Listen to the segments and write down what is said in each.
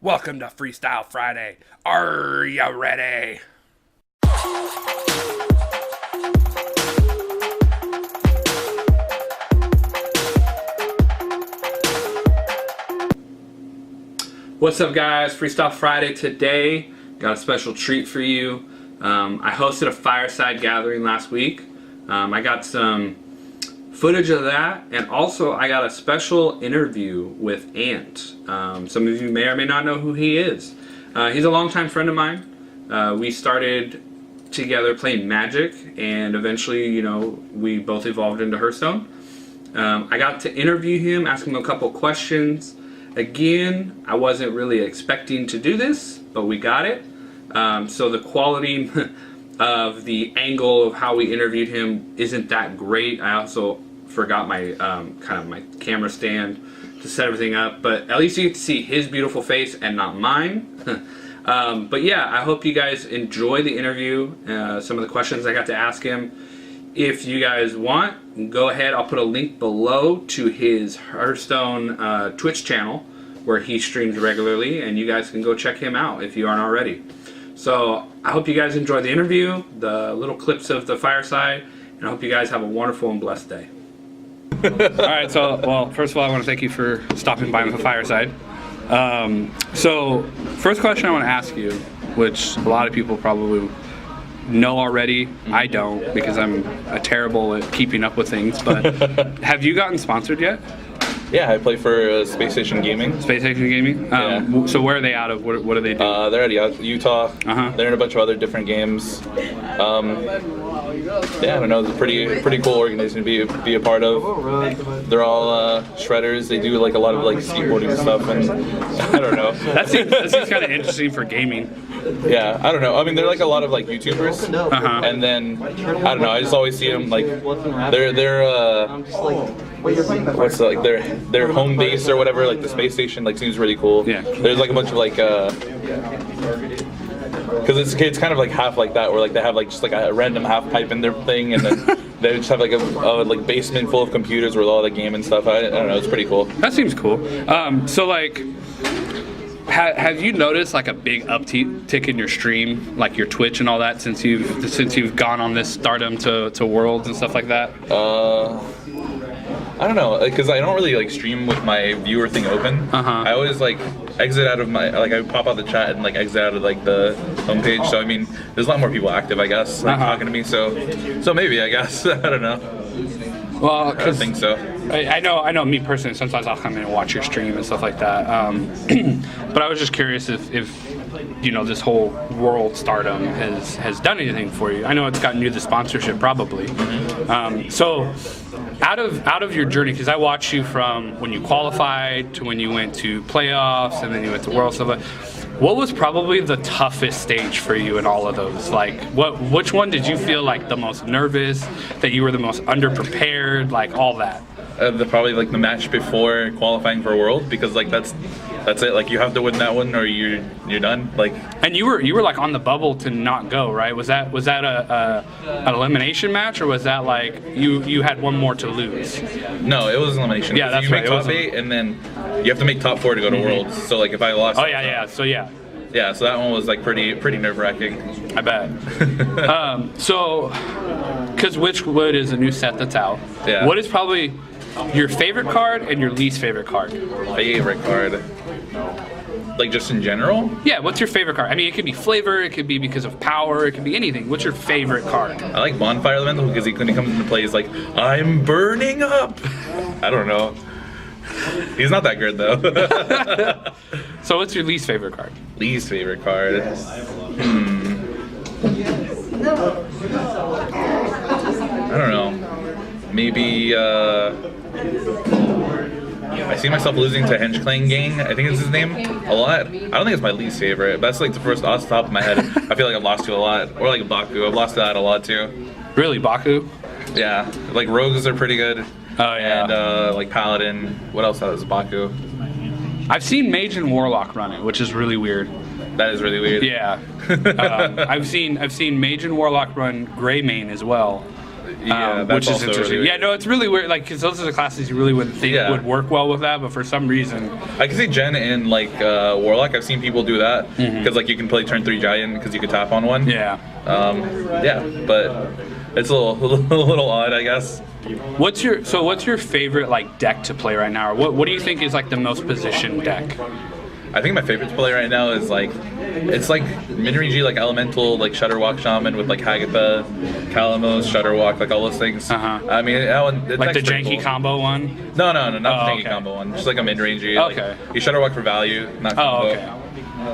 Welcome to Freestyle Friday. Are you ready? What's up, guys? Freestyle Friday today. Got a special treat for you. I hosted a fireside gathering last week. I got some footage of that, and also I got a special interview with Ant. Some of you may or may not know who he is. He's a longtime friend of mine. We started together playing Magic, and eventually, we both evolved into Hearthstone. I got to interview him, ask him a couple questions. Again, I wasn't really expecting to do this, but we got it. So the quality of the angle of how we interviewed him isn't that great. I also forgot my my camera stand to set everything up, but at least you get to see his beautiful face and not mine. But yeah, I hope you guys enjoy the interview, some of the questions I got to ask him. If you guys want, go ahead, I'll put a link below to his Hearthstone Twitch channel where he streams regularly, and you guys can go check him out if you aren't already. So I hope you guys enjoy the interview, the little clips of the fireside, and I hope you guys have a wonderful and blessed day. Alright, well, first of all, I want to thank you for stopping by with the fireside. So, first question I want to ask you, which a lot of people probably know already. I don't, because I'm terrible at keeping up with things, but have you gotten sponsored yet? Yeah, I play for Space Station Gaming. Space Station Gaming? Yeah. So where are they out of? What do they do? They're at Utah. Uh-huh. They're in a bunch of other different games. Yeah, I don't know. It's a pretty cool organization to be a part of. They're all shredders. They do like a lot of like skateboarding and stuff, and I don't know. That seems kind of interesting for gaming. Yeah, I don't know. I mean, they're like a lot of like YouTubers, Uh-huh. and then I don't know. I just always see them like what's like their home base or whatever, like the space station, like seems really cool. Yeah. There's like a bunch of like because it's kind of like half like that, where like they have like just like a random half pipe in their thing, and then they just have like a like basement full of computers with all the game and stuff. I don't know. It's pretty cool. That seems cool. So like, have you noticed like a big uptick in your stream, like your Twitch and all that, since you've gone on this stardom to Worlds and stuff like that? I don't know, because I don't really like stream with my viewer thing open. Uh-huh. I always like exit out of my I pop out the chat and like exit out of like the homepage. So I mean, there's a lot more people active, I guess, like talking to me. So maybe, I guess. I don't know. Well, I don't think so. I know me personally, sometimes I'll come in and watch your stream and stuff like that. But I was just curious if this whole world stardom has done anything for you. I know it's gotten you the sponsorship, probably. So out of your journey, because I watched you from when you qualified to when you went to playoffs and then you went to world stuff. What was probably the toughest stage for you in all of those? Like, which one did you feel like the most nervous, that you were the most underprepared, like all that? Probably like the match before qualifying for World, because like that's it. Like you have to win that one or you're done. Like, and you were like on the bubble to not go, right? Was that an elimination match, or was that like you had one more to lose? No, it was elimination. Yeah, that's you right. make top 8, and then you have to make top 4 to go to Worlds. So like if I lost. Oh yeah. So yeah. Yeah, so that one was like pretty nerve-wracking. I bet. So, because Witchwood is a new set that's out. Yeah. What is probably your favorite card and your least favorite card? Favorite card? Like just in general? Yeah, what's your favorite card? I mean, it could be flavor, it could be because of power, it could be anything. What's your favorite card? I like Bonfire Elemental because when he comes into play, he's like, I'm burning up! I don't know. He's not that good though. So what's your least favorite card? Least favorite card? I don't know. Maybe I see myself losing to Henchklang Gang, I think is his name, a lot. I don't think it's my least favorite, but that's like the first off the top of my head. I feel like I've lost to a lot. Or like Baku, I've lost to that a lot too. Really, Baku? Yeah, like Rogues are pretty good. Oh yeah. And like Paladin. What else has Baku? I've seen Mage and Warlock run it, which is really weird. That is really weird. Yeah. I've seen Mage and Warlock run Greymane as well. Yeah, that's which is also interesting. really Yeah, no, it's really weird. Like, because those are the classes you really wouldn't think Yeah. would work well with that, but for some reason, I can see Gen and like Warlock. I've seen people do that because like you can play turn 3 Giant because you could tap on one. yeah. Yeah, but it's a little odd, I guess. What's your favorite like deck to play right now? Or what do you think is like the most positioned deck? I think my favorite to play right now is like, it's like mid-rangey, like Elemental, like Shutterwalk Shaman with like Hagatha, Kalamos, Shutterwalk, like all those things. I mean, that one, Like the janky combo one? No, not the janky okay. combo one. Just like a mid-rangey. Okay. Like, you Shutterwalk for value, not combo. Oh, okay.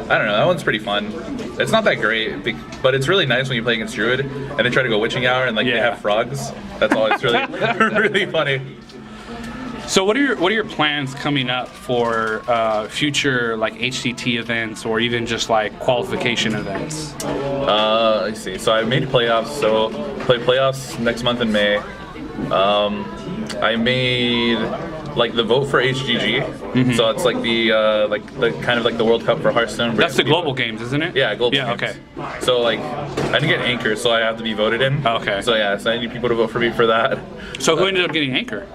I don't know, that one's pretty fun. It's not that great, but it's really nice when you play against Druid and they try to go Witching Hour and like they have frogs. That's always really really funny. So what are your plans coming up for future like HCT events or even just like qualification events? Let's see. So I made playoffs. So play playoffs next month in May. I made like the vote for HGG. So it's like the kind of like the World Cup for Hearthstone. That's the global games, isn't it? Yeah, global. Yeah. games. Okay. So like I didn't get anchor, so I have to be voted in. Okay. So yeah, so I need people to vote for me for that. So who ended up getting anchor?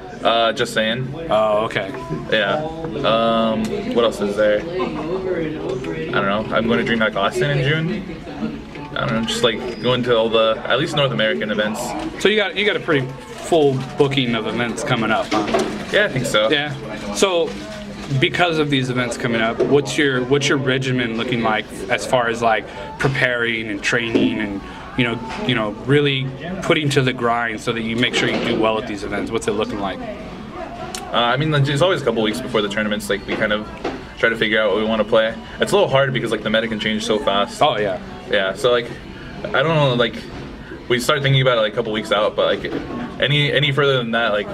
Just saying. Oh, okay. Yeah. What else is there? I don't know. I'm going to DreamHack Austin in June. I don't know. Just like going to all the at least North American events. So you got a pretty full booking of events coming up, huh? Yeah, I think so. Yeah. So because of these events coming up, what's your regimen looking like as far as like preparing and training and you know really putting to the grind so that you make sure you do well at these events? What's it looking like? I mean, there's always a couple weeks before the tournaments. Like we kind of try to figure out what we want to play. It's a little hard because like the meta can change so fast. Oh yeah. Yeah. So like, I don't know. Like, we start thinking about it like a couple weeks out, but like any further than that, like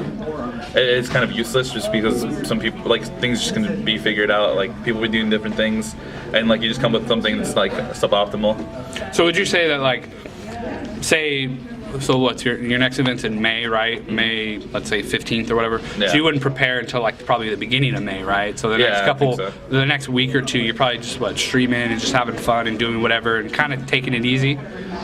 it's kind of useless just because some people like things just can be figured out. Like people be doing different things, and like you just come with something that's like suboptimal. So would you say that like, so what's your next event's in May, right? May, let's say 15th or whatever. Yeah. So you wouldn't prepare until like probably the beginning of May, right? So the next week or two, you're probably just streaming and just having fun and doing whatever and kind of taking it easy.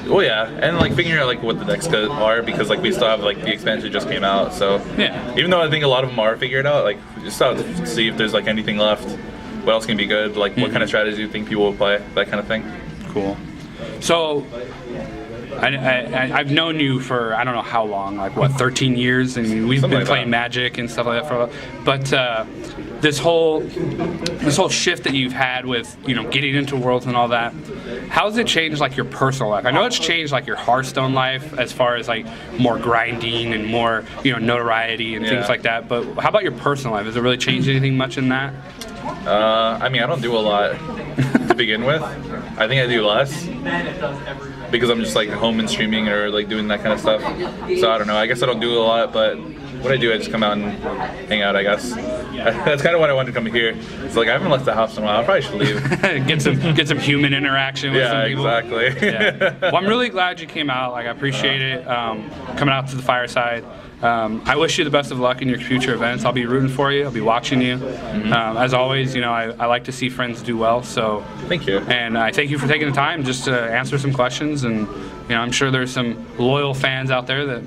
Well, yeah, and like figuring out like what the decks are because like we still have like the expansion just came out, so yeah. Even though I think a lot of them are figured out, like just still have to see if there's like anything left. What else can be good? Like what kind of strategy you think people will play? That kind of thing. Cool. So. I've known you for I don't know how long, like what, 13 years, and we've been playing Magic and stuff like that for a while. But this whole shift that you've had with getting into Worlds and all that, how has it changed like your personal life? I know it's changed like your Hearthstone life as far as like more grinding and more notoriety and things like that. But how about your personal life? Has it really changed anything much in that? I mean, I don't do a lot to begin with. I think I do less because I'm just like home and streaming or like doing that kind of stuff. So I don't know. I guess I don't do a lot, but when I do, I just come out and hang out, I guess. That's kind of what I wanted to come here. It's like I haven't left the house in a while. I probably should leave. get some human interaction with some people. Exactly. Yeah. Well, I'm really glad you came out. Like I appreciate it coming out to the Fireside. I wish you the best of luck in your future events. I'll be rooting for you. I'll be watching you. As always, I like to see friends do well. So thank you. And I thank you for taking the time just to answer some questions. And I'm sure there's some loyal fans out there that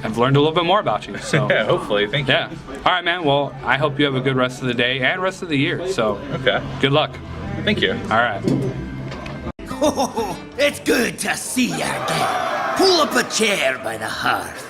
have learned a little bit more about you. So yeah, hopefully. Thank you. Yeah. All right, man. Well, I hope you have a good rest of the day and rest of the year. So okay. Good luck. Thank you. All right. Oh, it's good to see you again. Pull up a chair by the hearth.